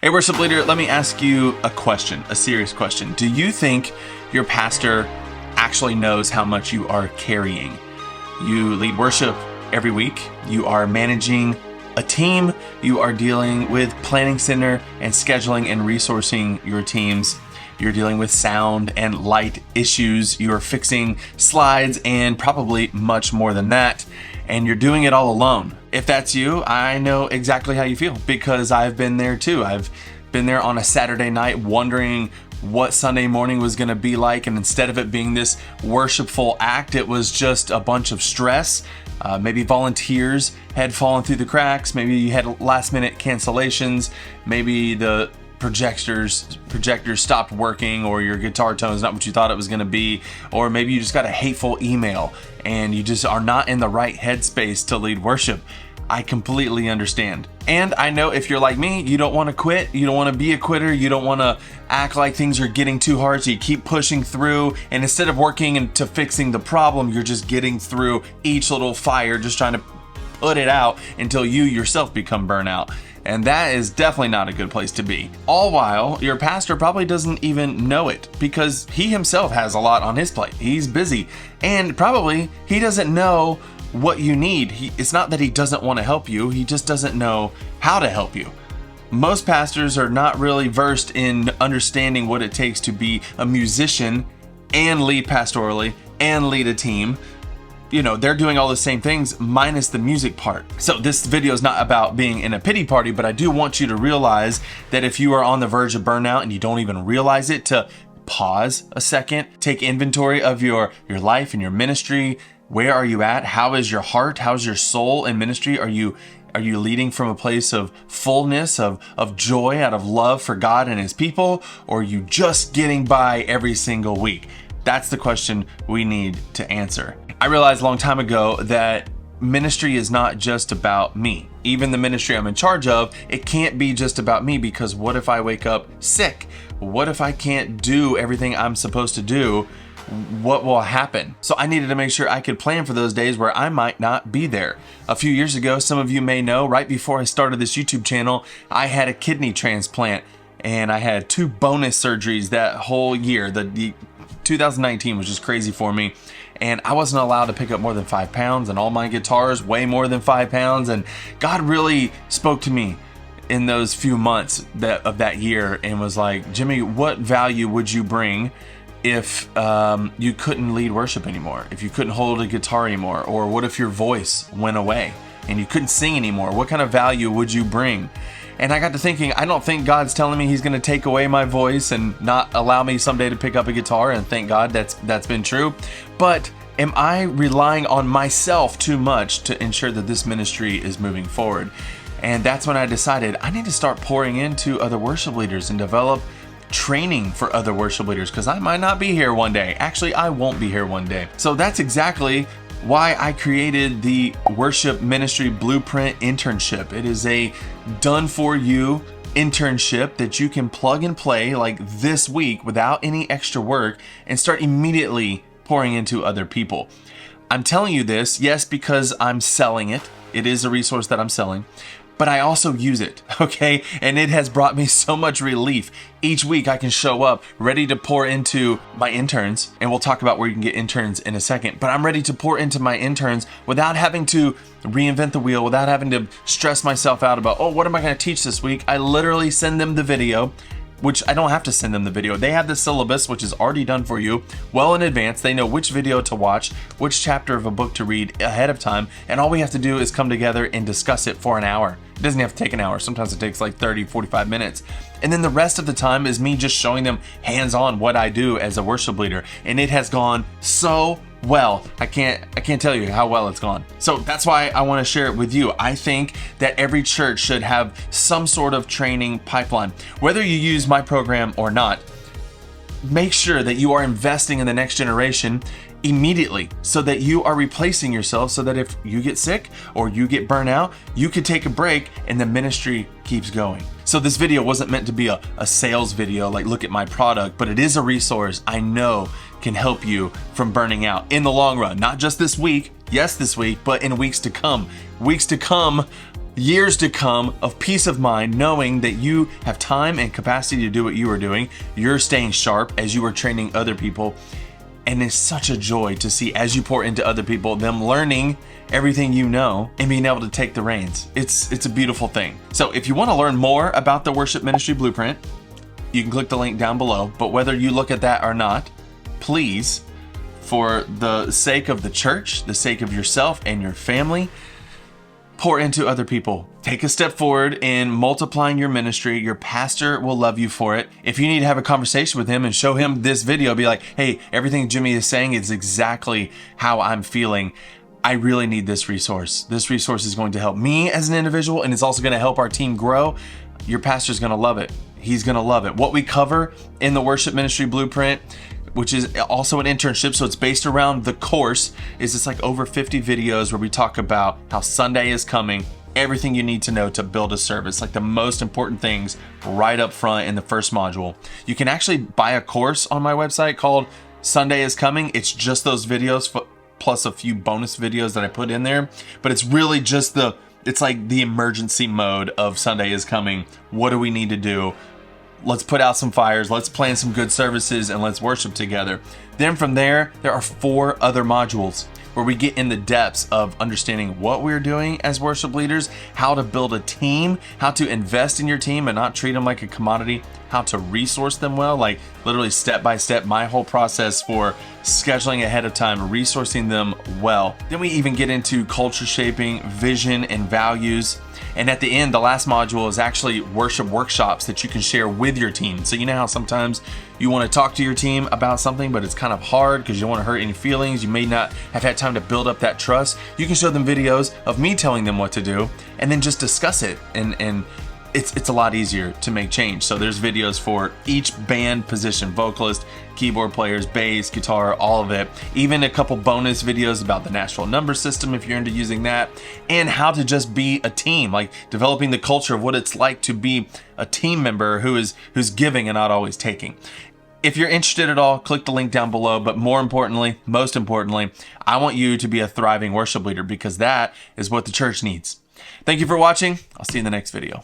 Hey, worship leader, let me ask you a question, a serious question. Do you think your pastor actually knows how much you are carrying? You lead worship every week. You are managing a team. You are dealing with planning center and scheduling and resourcing your teams. You're dealing with sound and light issues. You are fixing slides and probably much more than that. And you're doing it all alone. If that's you, I know exactly how you feel because I've been there too. I've been there on a Saturday night wondering what Sunday morning was going to be like. And instead of it being this worshipful act, it was just a bunch of stress. Maybe volunteers had fallen through the cracks. Maybe you had last minute cancellations. Maybe the projectors stopped working, or your guitar tone is not what you thought it was going to be, or maybe you just got a hateful email and you just are not in the right headspace to lead worship. I completely understand. And I know if you're like me, you don't want to quit, you don't want to be a quitter, you don't want to act like things are getting too hard, so you keep pushing through, and instead of working into fixing the problem, you're just getting through each little fire, just trying to put it out until you yourself become burnout. And that is definitely not a good place to be. All while your pastor probably doesn't even know it because he himself has a lot on his plate. He's busy, and probably he doesn't know what you need. It's not that he doesn't want to help you, he just doesn't know how to help you. Most pastors are not really versed in understanding what it takes to be a musician and lead pastorally and lead a team. You know, they're doing all the same things minus the music part. So this video is not about being in a pity party, but I do want you to realize that if you are on the verge of burnout and you don't even realize it, to pause a second, take inventory of your life and your ministry. Where are you at? How is your heart? How's your soul in ministry? Are you leading from a place of fullness, of joy, out of love for God and his people? Or are you just getting by every single week? That's the question we need to answer. I realized a long time ago that ministry is not just about me. Even the ministry I'm in charge of, it can't be just about me, because what if I wake up sick? What if I can't do everything I'm supposed to do? What will happen? So I needed to make sure I could plan for those days where I might not be there. A few years ago, some of you may know, right before I started this YouTube channel, I had a kidney transplant and I had 2 bonus surgeries that whole year. The 2019 was just crazy for me. And I wasn't allowed to pick up more than 5 pounds, and all my guitars weigh more than 5 pounds. And God really spoke to me in those few months of that year and was like, Jimmy, what value would you bring if you couldn't lead worship anymore, if you couldn't hold a guitar anymore? Or what if your voice went away and you couldn't sing anymore? What kind of value would you bring? And I got to thinking, I don't think God's telling me he's going to take away my voice and not allow me someday to pick up a guitar, and thank God that's been true. But am I relying on myself too much to ensure that this ministry is moving forward? And that's when I decided I need to start pouring into other worship leaders and develop training for other worship leaders, because I might not be here one day. Actually, I won't be here one day. So that's exactly why I created the Worship Ministry Blueprint Internship. It is a done-for-you internship that you can plug and play like this week without any extra work and start immediately pouring into other people. I'm telling you this, yes, because I'm selling it. It is a resource that I'm selling, but I also use it, okay? And it has brought me so much relief. Each week I can show up ready to pour into my interns, and we'll talk about where you can get interns in a second, but I'm ready to pour into my interns without having to reinvent the wheel, without having to stress myself out about, oh, what am I gonna teach this week? I literally send them the video, which I don't have to send them the video. They have the syllabus, which is already done for you well in advance. They know which video to watch, which chapter of a book to read ahead of time. And all we have to do is come together and discuss it for an hour. It doesn't have to take an hour. Sometimes it takes like 30, 45 minutes. And then the rest of the time is me just showing them hands-on what I do as a worship leader. And it has gone so well. I can't tell you how well it's gone. So that's why I want to share it with you. I think that every church should have some sort of training pipeline. Whether you use my program or not, make sure that you are investing in the next generation immediately so that you are replacing yourself, so that if you get sick or you get burnt out, you can take a break and the ministry keeps going. So this video wasn't meant to be a sales video, like look at my product, but it is a resource I know can help you from burning out in the long run. Not just this week, yes, this week, but in weeks to come. Weeks to come, years to come of peace of mind, knowing that you have time and capacity to do what you are doing. You're staying sharp as you are training other people. And it's such a joy to see, as you pour into other people, them learning everything you know and being able to take the reins. It's a beautiful thing. So if you want to learn more about the Worship Ministry Blueprint, you can click the link down below. But whether you look at that or not, please, for the sake of the church, the sake of yourself and your family, pour into other people. Take a step forward in multiplying your ministry. Your pastor will love you for it. If you need to have a conversation with him and show him this video, be like, hey, everything Jimmy is saying is exactly how I'm feeling. I really need this resource. This resource is going to help me as an individual, and it's also going to help our team grow. Your pastor's going to love it. He's going to love it. What we cover in the Worship Ministry Blueprint, which is also an internship, so it's based around the course, is it's like over 50 videos where we talk about how Sunday is coming, everything you need to know to build a service, like the most important things right up front in the first module. You can actually buy a course on my website called Sunday is Coming. It's just those videos plus a few bonus videos that I put in there, but it's really just it's like the emergency mode of Sunday is Coming. What do we need to do? Let's put out some fires, let's plan some good services, and let's worship together. Then from there are 4 other modules where we get in the depths of understanding what we're doing as worship leaders, how to build a team, how to invest in your team and not treat them like a commodity, how to resource them well, like literally step by step, my whole process for scheduling ahead of time, resourcing them well. Then we even get into culture shaping, vision, and values. And at the end, the last module is actually worship workshops that you can share with your team. So you know how sometimes you want to talk to your team about something, but it's kind of hard because you don't want to hurt any feelings. You may not have had time to build up that trust. You can show them videos of me telling them what to do and then just discuss it. And it's a lot easier to make change. So there's videos for each band position, vocalist, keyboard players, bass, guitar, all of it. Even a couple bonus videos about the natural number system if you're into using that, and how to just be a team, like developing the culture of what it's like to be a team member who's giving and not always taking. If you're interested at all, click the link down below. But most importantly, I want you to be a thriving worship leader, because that is what the church needs. Thank you for watching. I'll see you in the next video.